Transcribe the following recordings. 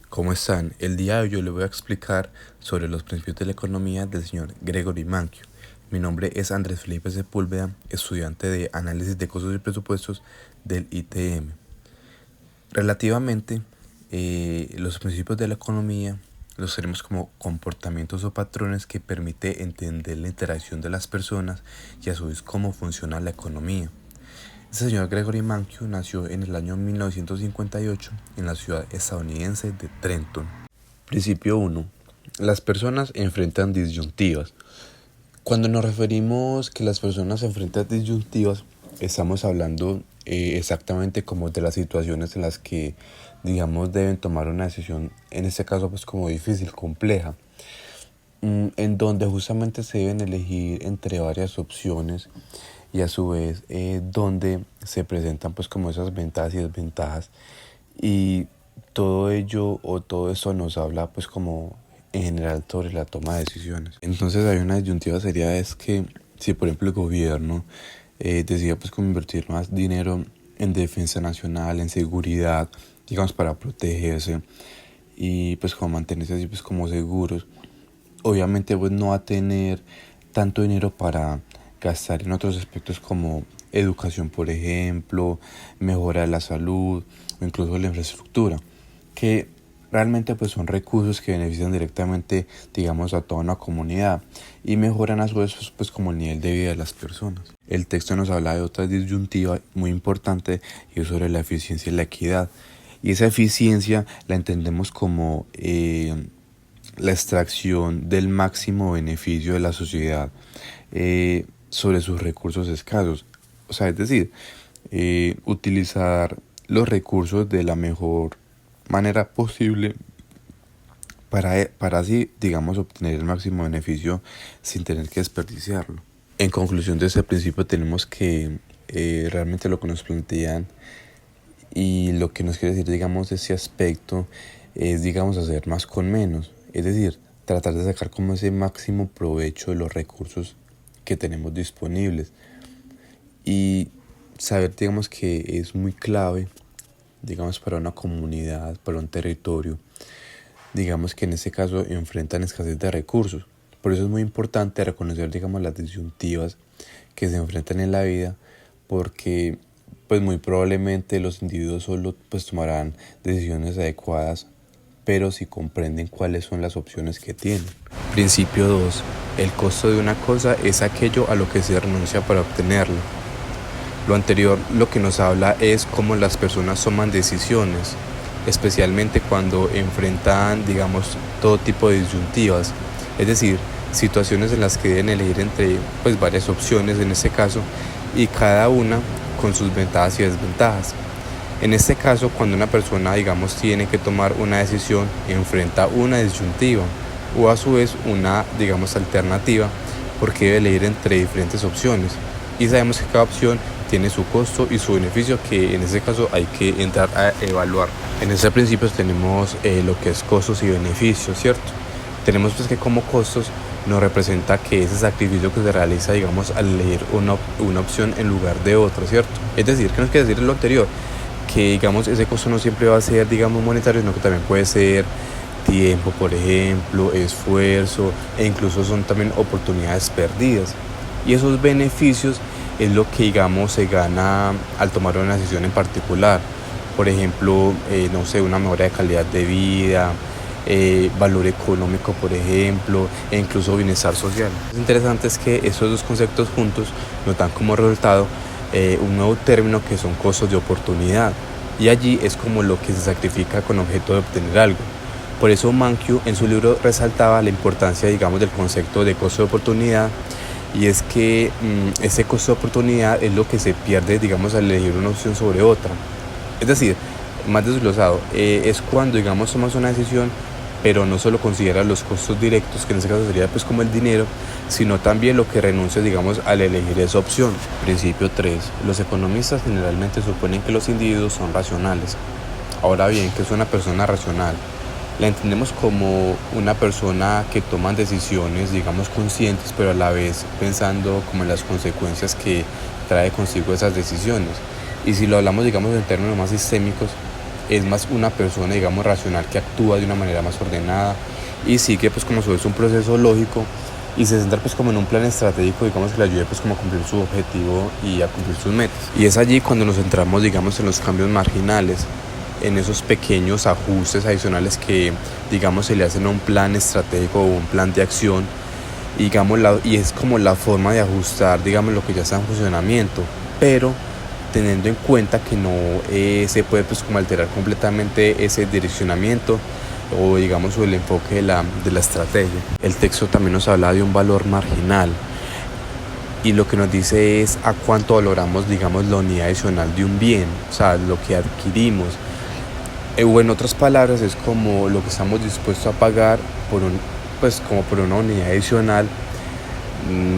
¿Cómo están? El día de hoy yo les voy a explicar sobre los principios de la economía del señor Gregory Mankiw. Mi nombre es Andrés Felipe Sepúlveda, estudiante de Análisis de Costos y Presupuestos del ITM. Relativamente, los principios de la economía los tenemos como comportamientos o patrones que permiten entender la interacción de las personas y a su vez cómo funciona la economía. Este señor Gregory Mankiw nació en el año 1958 en la ciudad estadounidense de Trenton. Principio 1. Las personas enfrentan disyuntivas. Cuando nos referimos que las personas enfrentan disyuntivas, estamos hablando exactamente como de las situaciones en las que, digamos, deben tomar una decisión, en este caso pues como difícil, compleja, en donde justamente se deben elegir entre varias opciones y a su vez donde se presentan pues como esas ventajas y desventajas, y todo ello o todo eso nos habla pues como en general sobre la toma de decisiones. Entonces hay una disyuntiva sería es que si por ejemplo el gobierno decide pues como invertir más dinero en defensa nacional, en seguridad, digamos para protegerse y pues como mantenerse así pues como seguros, obviamente pues no va a tener tanto dinero para gastar en otros aspectos como educación, por ejemplo, mejora de la salud o incluso la infraestructura, que realmente pues son recursos que benefician directamente, digamos, a toda una comunidad y mejoran a su vez pues como el nivel de vida de las personas. El texto nos habla de otra disyuntiva muy importante y es sobre la eficiencia y la equidad. Y esa eficiencia la entendemos como la extracción del máximo beneficio de la sociedad sobre sus recursos escasos. O sea, es decir, utilizar los recursos de la mejor manera posible para así, digamos, obtener el máximo beneficio sin tener que desperdiciarlo. En conclusión de este principio tenemos que realmente lo que nos plantean y lo que nos quiere decir, digamos, de ese aspecto es, digamos, hacer más con menos. Es decir, tratar de sacar como ese máximo provecho de los recursos que tenemos disponibles. Y saber, digamos, que es muy clave, digamos, para una comunidad, para un territorio, digamos que en este caso enfrentan escasez de recursos. Por eso es muy importante reconocer, digamos, las disyuntivas que se enfrentan en la vida, porque pues muy probablemente los individuos solo pues tomarán decisiones adecuadas, pero si comprenden cuáles son las opciones que tienen. Principio 2. El costo de una cosa es aquello a lo que se renuncia para obtenerlo. Lo anterior lo que nos habla es cómo las personas toman decisiones, especialmente cuando enfrentan, digamos, todo tipo de disyuntivas, es decir, situaciones en las que deben elegir entre pues varias opciones en este caso, y cada una con sus ventajas y desventajas. En este caso, cuando una persona, digamos, tiene que tomar una decisión, enfrenta una disyuntiva o a su vez una, digamos, alternativa, porque debe elegir entre diferentes opciones. Y sabemos que cada opción tiene su costo y su beneficio, que en este caso hay que entrar a evaluar. En este principio tenemos lo que es costos y beneficios, ¿cierto? Tenemos pues que como costos nos representa que ese sacrificio que se realiza, digamos, al elegir una opción en lugar de otra, ¿cierto? Es decir, ¿qué nos quiere decir lo anterior? Que, digamos, ese costo no siempre va a ser, digamos, monetario, sino que también puede ser tiempo, por ejemplo, esfuerzo, e incluso son también oportunidades perdidas. Y esos beneficios es lo que, digamos, se gana al tomar una decisión en particular. Por ejemplo, no sé, una mejora de calidad de vida, valor económico, por ejemplo, e incluso bienestar social. Lo interesante es que estos dos conceptos juntos nos dan como resultado un nuevo término que son costos de oportunidad, y allí es como lo que se sacrifica con objeto de obtener algo. Por eso Mankiw en su libro resaltaba la importancia, digamos, del concepto de costo de oportunidad, y es que ese costo de oportunidad es lo que se pierde, digamos, al elegir una opción sobre otra. Es decir, más desglosado, es cuando, digamos, tomas una decisión, pero no solo consideras los costos directos, que en este caso sería pues como el dinero, sino también lo que renuncias, digamos, al elegir esa opción. Principio 3. Los economistas generalmente suponen que los individuos son racionales. Ahora bien, ¿qué es una persona racional? La entendemos como una persona que toma decisiones, digamos, conscientes, pero a la vez pensando como en las consecuencias que trae consigo esas decisiones. Y si lo hablamos, digamos, en términos más sistémicos, es más una persona, digamos, racional que actúa de una manera más ordenada y sigue pues como es un proceso lógico y se centra pues como en un plan estratégico, digamos, que le ayude pues como a cumplir su objetivo y a cumplir sus metas. Y es allí cuando nos centramos, digamos, en los cambios marginales, en esos pequeños ajustes adicionales que, digamos, se le hacen a un plan estratégico o un plan de acción, digamos, y es como la forma de ajustar, digamos, lo que ya está en funcionamiento, pero teniendo en cuenta que no se puede pues como alterar completamente ese direccionamiento o digamos el enfoque de la estrategia. El texto también nos habla de un valor marginal y lo que nos dice es a cuánto valoramos, digamos, la unidad adicional de un bien, o sea, lo que adquirimos. O en otras palabras es como lo que estamos dispuestos a pagar por una unidad adicional,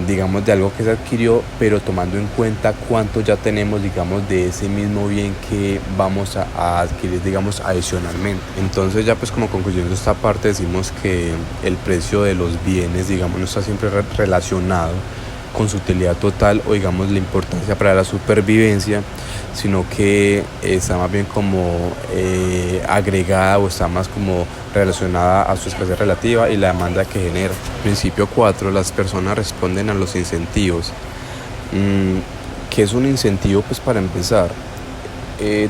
digamos, de algo que se adquirió, pero tomando en cuenta cuánto ya tenemos, digamos, de ese mismo bien que vamos a adquirir, digamos, adicionalmente. Entonces ya pues como conclusión de esta parte decimos que el precio de los bienes, digamos, no está siempre relacionado con su utilidad total o digamos la importancia para la supervivencia, sino que está más bien como agregada o está más como relacionada a su escasez relativa y la demanda que genera. Principio 4, las personas responden a los incentivos. ¿Qué es un incentivo? Pues para empezar,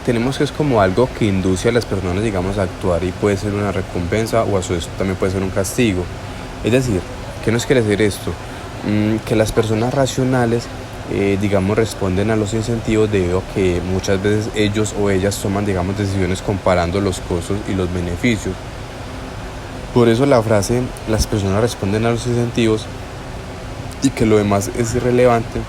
tenemos que es como algo que induce a las personas, digamos, a actuar y puede ser una recompensa o a su vez también puede ser un castigo. Es decir, ¿qué nos quiere decir esto? Que las personas racionales, digamos, responden a los incentivos debido a que muchas veces ellos o ellas toman, digamos, decisiones comparando los costos y los beneficios. Por eso la frase, las personas responden a los incentivos y que lo demás es irrelevante,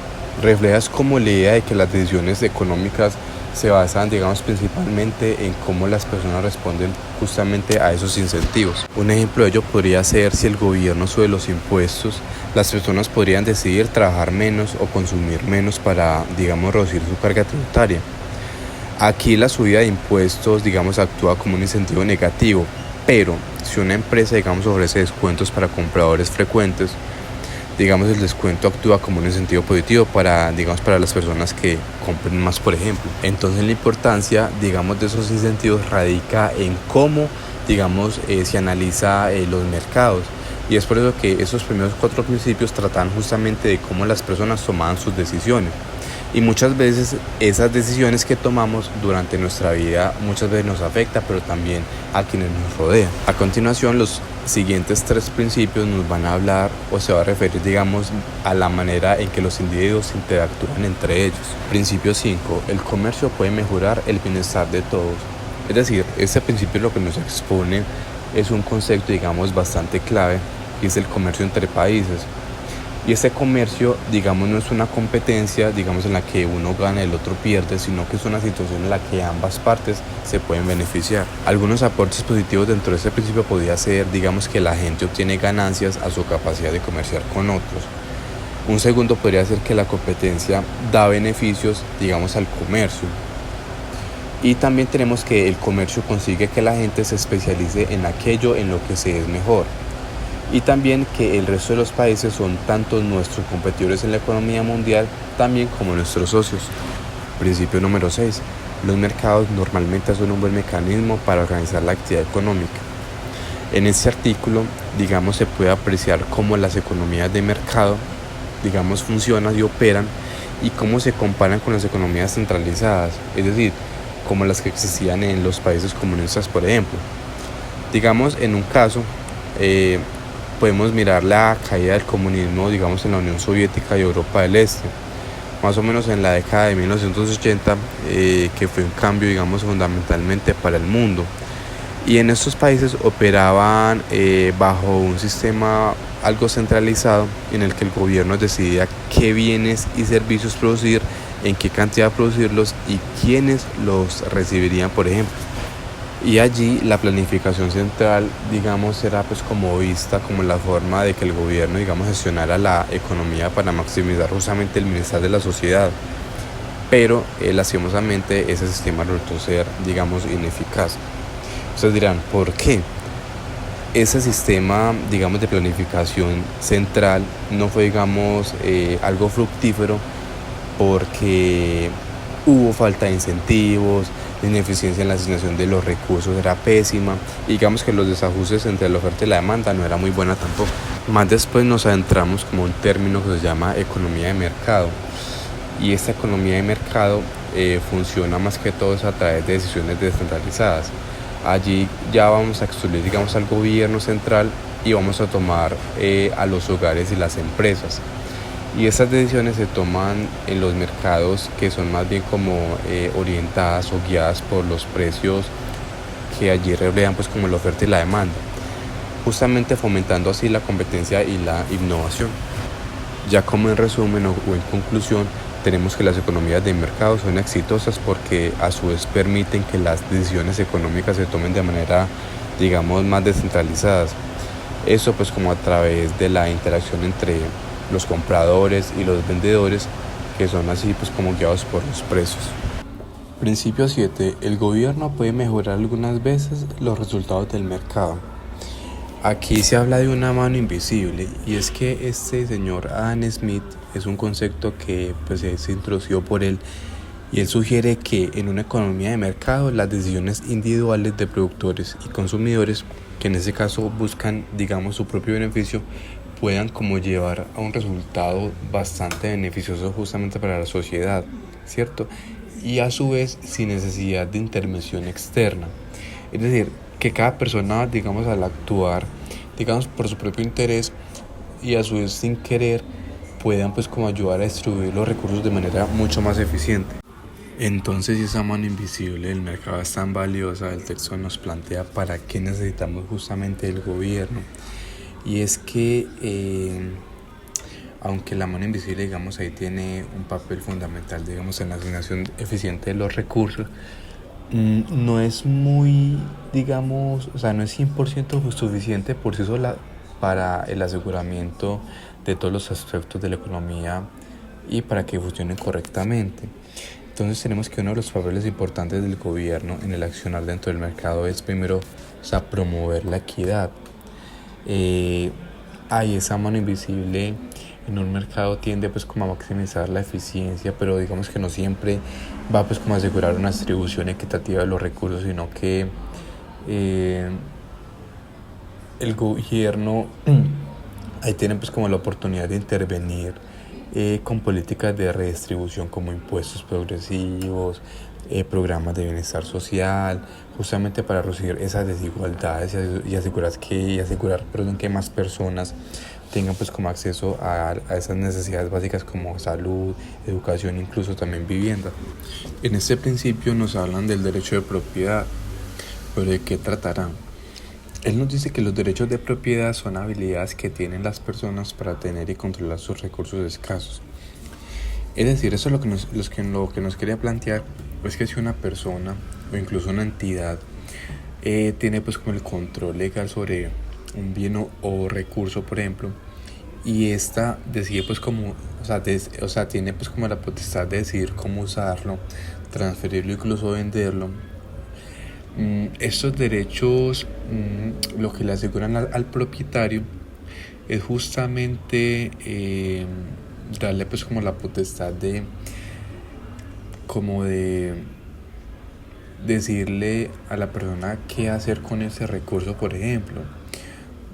refleja como la idea de que las decisiones económicas se basan, digamos, principalmente en cómo las personas responden justamente a esos incentivos. Un ejemplo de ello podría ser si el gobierno sube los impuestos, las personas podrían decidir trabajar menos o consumir menos para, digamos, reducir su carga tributaria. Aquí la subida de impuestos, digamos, actúa como un incentivo negativo, pero si una empresa, digamos, ofrece descuentos para compradores frecuentes, digamos, el descuento actúa como un incentivo positivo para, digamos, para las personas que compren más, por ejemplo. Entonces la importancia, digamos, de esos incentivos radica en cómo, digamos, se analiza los mercados. Y es por eso que esos primeros 4 principios tratan justamente de cómo las personas toman sus decisiones. Y muchas veces esas decisiones que tomamos durante nuestra vida muchas veces nos afecta, pero también a quienes nos rodean. A continuación, los siguientes 3 principios nos van a hablar o se va a referir, digamos, a la manera en que los individuos interactúan entre ellos. Principio 5. El comercio puede mejorar el bienestar de todos. Es decir, este principio lo que nos expone es un concepto, digamos, bastante clave, y es el comercio entre países. Y este comercio, digamos, no es una competencia, digamos, en la que uno gana y el otro pierde, sino que es una situación en la que ambas partes se pueden beneficiar. Algunos aportes positivos dentro de este principio podría ser, digamos, que la gente obtiene ganancias a su capacidad de comerciar con otros. Un segundo podría ser que la competencia da beneficios, digamos, al comercio. Y también tenemos que el comercio consigue que la gente se especialice en aquello en lo que se es mejor. Y también que el resto de los países son tanto nuestros competidores en la economía mundial, también como nuestros socios. Principio número 6. Los mercados normalmente son un buen mecanismo para organizar la actividad económica. En este artículo, digamos, se puede apreciar cómo las economías de mercado, digamos, funcionan y operan y cómo se comparan con las economías centralizadas, es decir, como las que existían en los países comunistas, por ejemplo. Digamos, en un caso, podemos mirar la caída del comunismo, digamos, en la Unión Soviética y Europa del Este, más o menos en la década de 1980, que fue un cambio, digamos, fundamentalmente para el mundo. Y en estos países operaban bajo un sistema algo centralizado en el que el gobierno decidía qué bienes y servicios producir, en qué cantidad producirlos y quiénes los recibirían, por ejemplo. Y allí la planificación central, digamos, era pues como vista como la forma de que el gobierno, digamos, gestionara la economía para maximizar justamente el bienestar de la sociedad. Pero lastimosamente ese sistema resultó ser, digamos, ineficaz. Ustedes dirán, ¿por qué? Ese sistema, digamos, de planificación central no fue, digamos, algo fructífero porque hubo falta de incentivos, la ineficiencia en la asignación de los recursos era pésima, y digamos que los desajustes entre la oferta y la demanda no era muy buena tampoco. Más después nos adentramos como un término que se llama economía de mercado, y esta economía de mercado funciona más que todo a través de decisiones descentralizadas. Allí ya vamos a excluir, digamos, al gobierno central y vamos a tomar a los hogares y las empresas. Y esas decisiones se toman en los mercados que son más bien como orientadas o guiadas por los precios que allí reflejan pues como la oferta y la demanda, justamente fomentando así la competencia y la innovación. Ya como en resumen o en conclusión, tenemos que las economías de mercado son exitosas porque a su vez permiten que las decisiones económicas se tomen de manera, digamos, más descentralizadas. Eso pues como a través de la interacción entre los compradores y los vendedores, que son así pues como guiados por los precios. Principio 7. El gobierno puede mejorar algunas veces los resultados del mercado. Aquí se habla de una mano invisible, y es que este señor Adam Smith es un concepto que pues se introdujo por él, y él sugiere que en una economía de mercado las decisiones individuales de productores y consumidores, que en ese caso buscan, digamos, su propio beneficio, puedan como llevar a un resultado bastante beneficioso justamente para la sociedad, ¿cierto? Y a su vez sin necesidad de intervención externa. Es decir, que cada persona, digamos, al actuar, digamos, por su propio interés y a su vez sin querer, puedan pues como ayudar a distribuir los recursos de manera mucho más eficiente. Entonces, si esa mano invisible del mercado es tan valiosa, el texto nos plantea para qué necesitamos justamente el gobierno. Y es que, aunque la mano invisible, digamos, ahí tiene un papel fundamental, digamos, en la asignación eficiente de los recursos, no es muy, digamos, o sea, no es 100% suficiente por sí sola para el aseguramiento de todos los aspectos de la economía y para que funcione correctamente. Entonces tenemos que uno de los papeles importantes del gobierno en el accionar dentro del mercado es primero, o sea, promover la equidad. Esa mano invisible en un mercado tiende pues como a maximizar la eficiencia, pero digamos que no siempre va pues como a asegurar una distribución equitativa de los recursos, sino que el gobierno ahí tiene pues como la oportunidad de intervenir con políticas de redistribución como impuestos progresivos, programas de bienestar social, justamente para reducir esas desigualdades y asegurar que más personas tengan pues como acceso a esas necesidades básicas como salud, educación, incluso también vivienda. En este principio nos hablan del derecho de propiedad, pero ¿de qué tratará? Él nos dice que los derechos de propiedad son habilidades que tienen las personas para tener y controlar sus recursos escasos. Es decir, eso es lo que nos quería plantear, es que si una persona o incluso una entidad tiene pues como el control legal sobre un bien o recurso, por ejemplo, y esta decide pues como, tiene pues como la potestad de decidir cómo usarlo, transferirlo, incluso venderlo. Estos derechos lo que le aseguran al propietario es justamente darle pues como la potestad de decirle a la persona qué hacer con ese recurso, por ejemplo,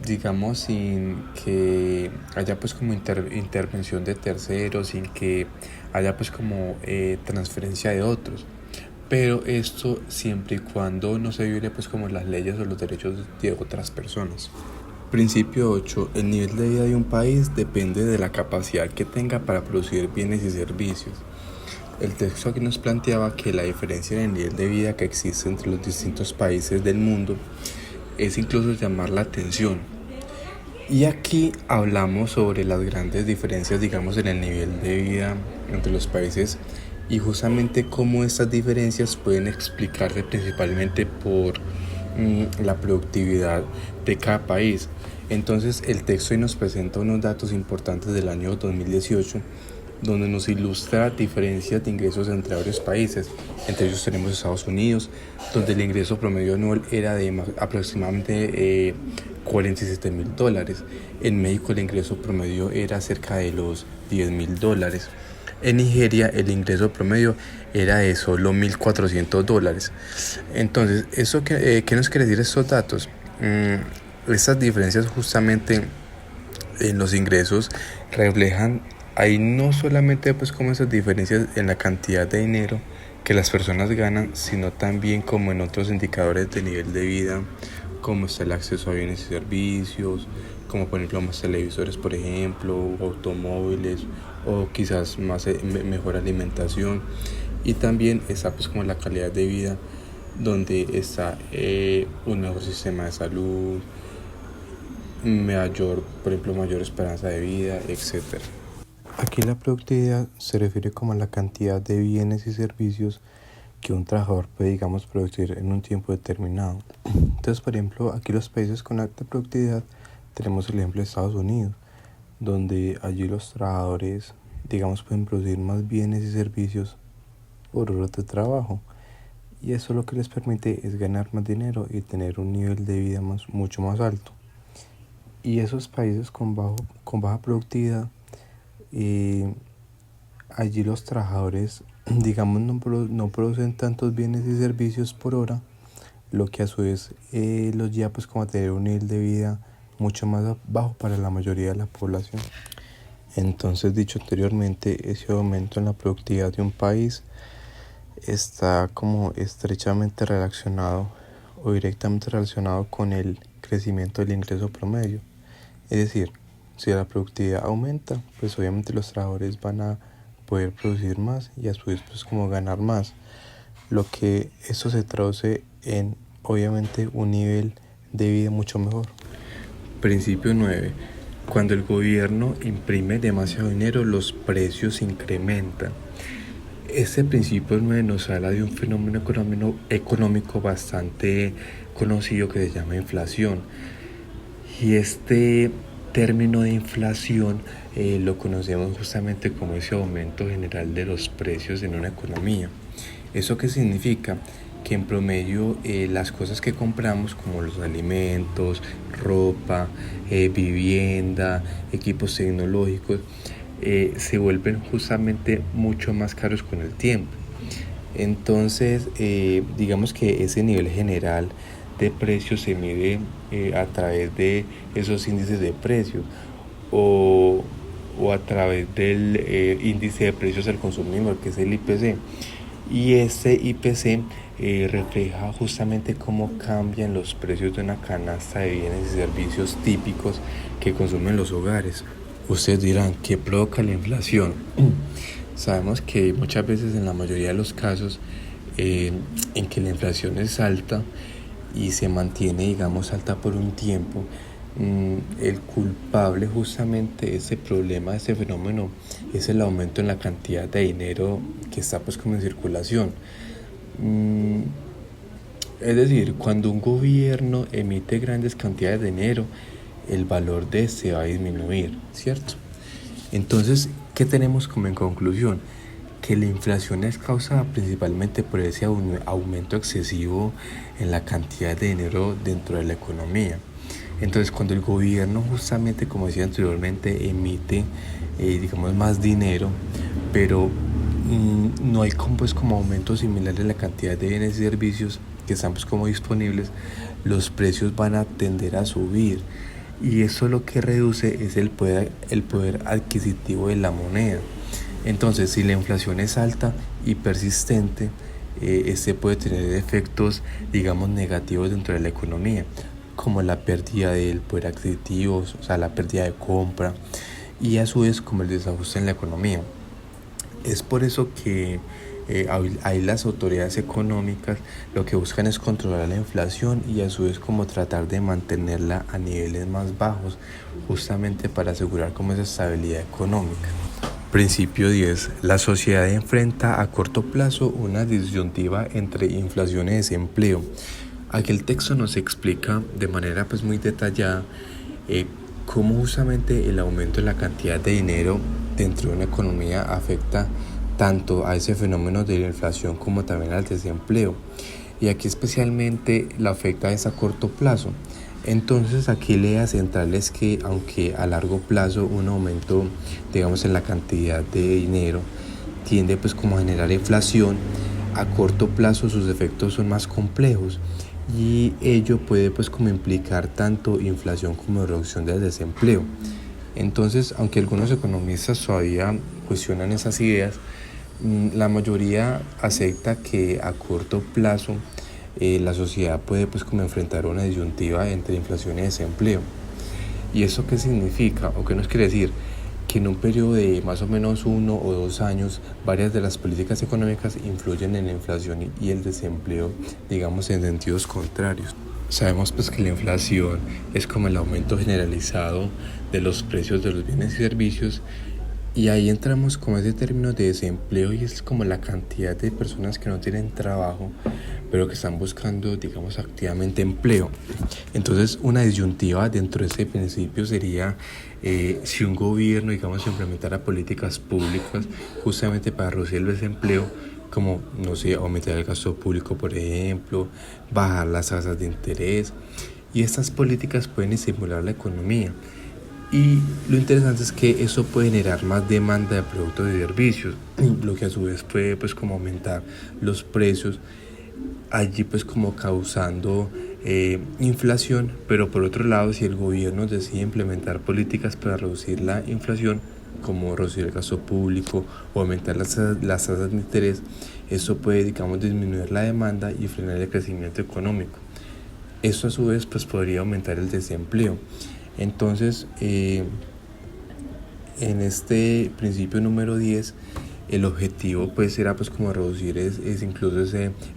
digamos, sin que haya pues como intervención de terceros, sin que haya pues como transferencia de otros. Pero esto siempre y cuando no se viole pues como las leyes o los derechos de otras personas. Principio 8. El nivel de vida de un país depende de la capacidad que tenga para producir bienes y servicios. El texto aquí nos planteaba que la diferencia en el nivel de vida que existe entre los distintos países del mundo es incluso llamar la atención. Y aquí hablamos sobre las grandes diferencias, digamos, en el nivel de vida entre los países, y justamente cómo estas diferencias pueden explicarse principalmente por la productividad de cada país. Entonces el texto hoy nos presenta unos datos importantes del año 2018, donde nos ilustra diferencias de ingresos entre varios países. Entre ellos tenemos Estados Unidos, donde el ingreso promedio anual era de aproximadamente $47,000. En México el ingreso promedio era cerca de los $10,000. En Nigeria el ingreso promedio era de solo $1,400. Entonces, ¿qué nos quiere decir estos datos? Estas diferencias justamente en los ingresos reflejan ahí no solamente pues como esas diferencias en la cantidad de dinero que las personas ganan, sino también como en otros indicadores de nivel de vida, como está el acceso a bienes y servicios, como por ejemplo más televisores, por ejemplo, automóviles, o quizás más mejor alimentación. Y también está pues como la calidad de vida, donde está un mejor sistema de salud, mayor esperanza de vida, etc. Aquí la productividad se refiere como a la cantidad de bienes y servicios que un trabajador puede, digamos, producir en un tiempo determinado. Entonces, por ejemplo, aquí los países con alta productividad tenemos el ejemplo de Estados Unidos, donde allí los trabajadores, digamos, pueden producir más bienes y servicios por horas de trabajo. Y eso lo que les permite es ganar más dinero y tener un nivel de vida mucho más alto. Y esos países con baja productividad, allí los trabajadores, digamos, no producen tantos bienes y servicios por hora, lo que a su vez los lleva pues como a tener un nivel de vida mucho más bajo para la mayoría de la población. Entonces, dicho anteriormente, ese aumento en la productividad de un país está como estrechamente relacionado o directamente relacionado con el crecimiento del ingreso promedio. Es decir, si la productividad aumenta, pues obviamente los trabajadores van a poder producir más y a su vez pues como ganar más, lo que eso se traduce en obviamente un nivel de vida mucho mejor. Principio 9. Cuando el gobierno imprime demasiado dinero, los precios se incrementan. Este principio 9 nos habla de un fenómeno económico bastante conocido que se llama inflación. Y este término de inflación lo conocemos justamente como ese aumento general de los precios en una economía. ¿Eso qué significa? Que en promedio las cosas que compramos, como los alimentos, ropa, vivienda, equipos tecnológicos, se vuelven justamente mucho más caros con el tiempo. Entonces, digamos que ese nivel general de precios se mide a través de esos índices de precios o a través del índice de precios al consumidor, que es el IPC. Y este IPC refleja justamente cómo cambian los precios de una canasta de bienes y servicios típicos que consumen los hogares. Ustedes dirán, ¿qué provoca la inflación? Sabemos que muchas veces, en la mayoría de los casos, en que la inflación es alta y se mantiene, digamos, alta por un tiempo, el culpable justamente de ese problema, de ese fenómeno, es el aumento en la cantidad de dinero que está pues como en circulación. Es decir, cuando un gobierno emite grandes cantidades de dinero, el valor de este va a disminuir, ¿cierto? Entonces, ¿qué tenemos como en conclusión? Que la inflación es causada principalmente por ese aumento excesivo en la cantidad de dinero dentro de la economía. Entonces, cuando el gobierno justamente, como decía anteriormente, emite, digamos, más dinero, pero no hay como aumentos similares en la cantidad de bienes y servicios que están pues como disponibles, los precios van a tender a subir. Y eso lo que reduce es el poder adquisitivo de la moneda. Entonces, si la inflación es alta y persistente, este puede tener efectos, digamos, negativos dentro de la economía, como la pérdida del poder adquisitivo, o sea, la pérdida de compra, y a su vez como el desajuste en la economía. Es por eso que ahí las autoridades económicas lo que buscan es controlar la inflación y a su vez como tratar de mantenerla a niveles más bajos, justamente para asegurar como esa estabilidad económica. Principio 10. La sociedad enfrenta a corto plazo una disyuntiva entre inflación y desempleo. Aquí el texto nos explica de manera pues muy detallada cómo justamente el aumento de la cantidad de dinero dentro de una economía afecta tanto a ese fenómeno de la inflación como también al desempleo. Y aquí especialmente la afecta es a corto plazo. Entonces aquí la idea central es que aunque a largo plazo un aumento, digamos, en la cantidad de dinero tiende pues como a generar inflación, a corto plazo sus efectos son más complejos y ello puede pues como implicar tanto inflación como reducción del desempleo. Entonces, aunque algunos economistas todavía cuestionan esas ideas, la mayoría acepta que a corto plazo la sociedad puede pues como enfrentar una disyuntiva entre inflación y desempleo. ¿Y eso qué significa o qué nos quiere decir? Que en un periodo de más o menos 1 o 2 años, varias de las políticas económicas influyen en la inflación y el desempleo, digamos, en sentidos contrarios. Sabemos pues que la inflación es como el aumento generalizado de los precios de los bienes y servicios, y ahí entramos como ese término de desempleo, y es como la cantidad de personas que no tienen trabajo pero que están buscando, digamos, activamente empleo. Entonces, una disyuntiva dentro de ese principio sería si un gobierno, digamos, implementara políticas públicas justamente para reducir el desempleo, como, no sé, aumentar el gasto público, por ejemplo, bajar las tasas de interés, y estas políticas pueden estimular la economía. Y lo interesante es que eso puede generar más demanda de productos y servicios, lo que a su vez puede pues como aumentar los precios, allí pues como causando inflación. Pero por otro lado, si el gobierno decide implementar políticas para reducir la inflación, como reducir el gasto público o aumentar las tasas de interés, eso puede, digamos, disminuir la demanda y frenar el crecimiento económico. Eso a su vez pues podría aumentar el desempleo. Entonces, en este principio número 10, el objetivo pues era pues como reducir incluso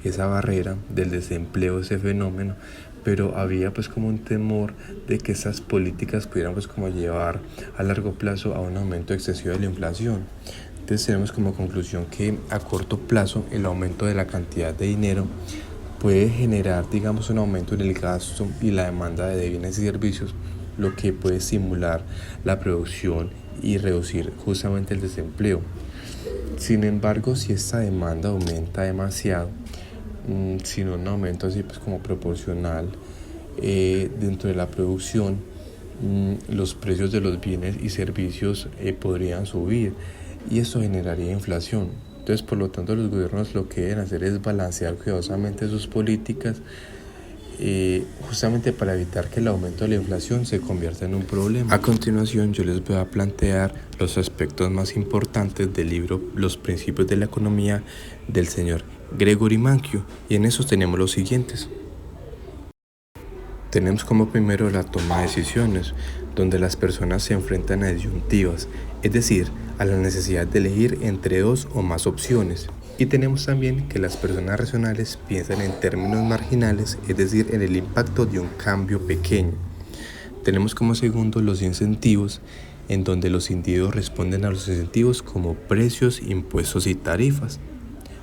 esa barrera del desempleo, ese fenómeno, pero había pues como un temor de que esas políticas pudieran pues como llevar a largo plazo a un aumento excesivo de la inflación. Entonces tenemos como conclusión que a corto plazo el aumento de la cantidad de dinero puede generar, digamos, un aumento en el gasto y la demanda de bienes y servicios, lo que puede estimular la producción y reducir justamente el desempleo. Sin embargo, si esta demanda aumenta demasiado, sin un aumento así pues como proporcional dentro de la producción, los precios de los bienes y servicios podrían subir, y eso generaría inflación. Entonces, por lo tanto, los gobiernos lo que deben hacer es balancear cuidadosamente sus políticas, justamente para evitar que el aumento de la inflación se convierta en un problema. A continuación, yo les voy a plantear los aspectos más importantes del libro Los Principios de la Economía del señor Gregory Mankiw, y en esos tenemos los siguientes. Tenemos como primero la toma de decisiones, donde las personas se enfrentan a disyuntivas, es decir, a la necesidad de elegir entre dos o más opciones. Y tenemos también que las personas racionales piensan en términos marginales, es decir, en el impacto de un cambio pequeño. Tenemos como segundo los incentivos, en donde los individuos responden a los incentivos como precios, impuestos y tarifas.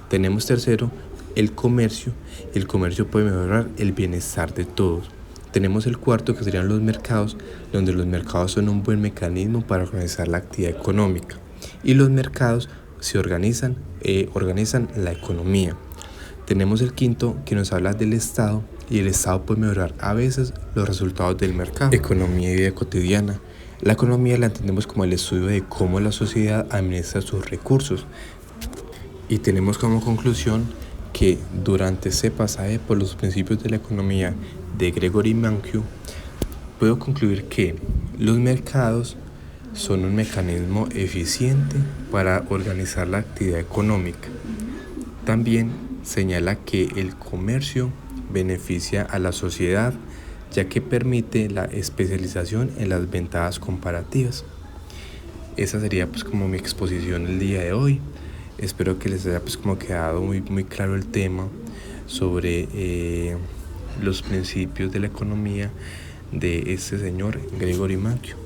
Tenemos tercero el comercio. El comercio puede mejorar el bienestar de todos. Tenemos el cuarto, que serían los mercados, donde los mercados son un buen mecanismo para organizar la actividad económica, y los mercados se organizan la economía. Tenemos el quinto, que nos habla del Estado, y el Estado puede mejorar a veces los resultados del mercado. Economía y vida cotidiana. La economía la entendemos como el estudio de cómo la sociedad administra sus recursos. Y tenemos como conclusión que durante ese pasaje por los principios de la economía de Gregory Mankiw, puedo concluir que los mercados son un mecanismo eficiente para organizar la actividad económica. También señala que el comercio beneficia a la sociedad, ya que permite la especialización en las ventajas comparativas. Esa sería pues como mi exposición el día de hoy. Espero que les haya pues como quedado muy claro el tema sobre los principios de la economía de este señor Gregory Mankiw.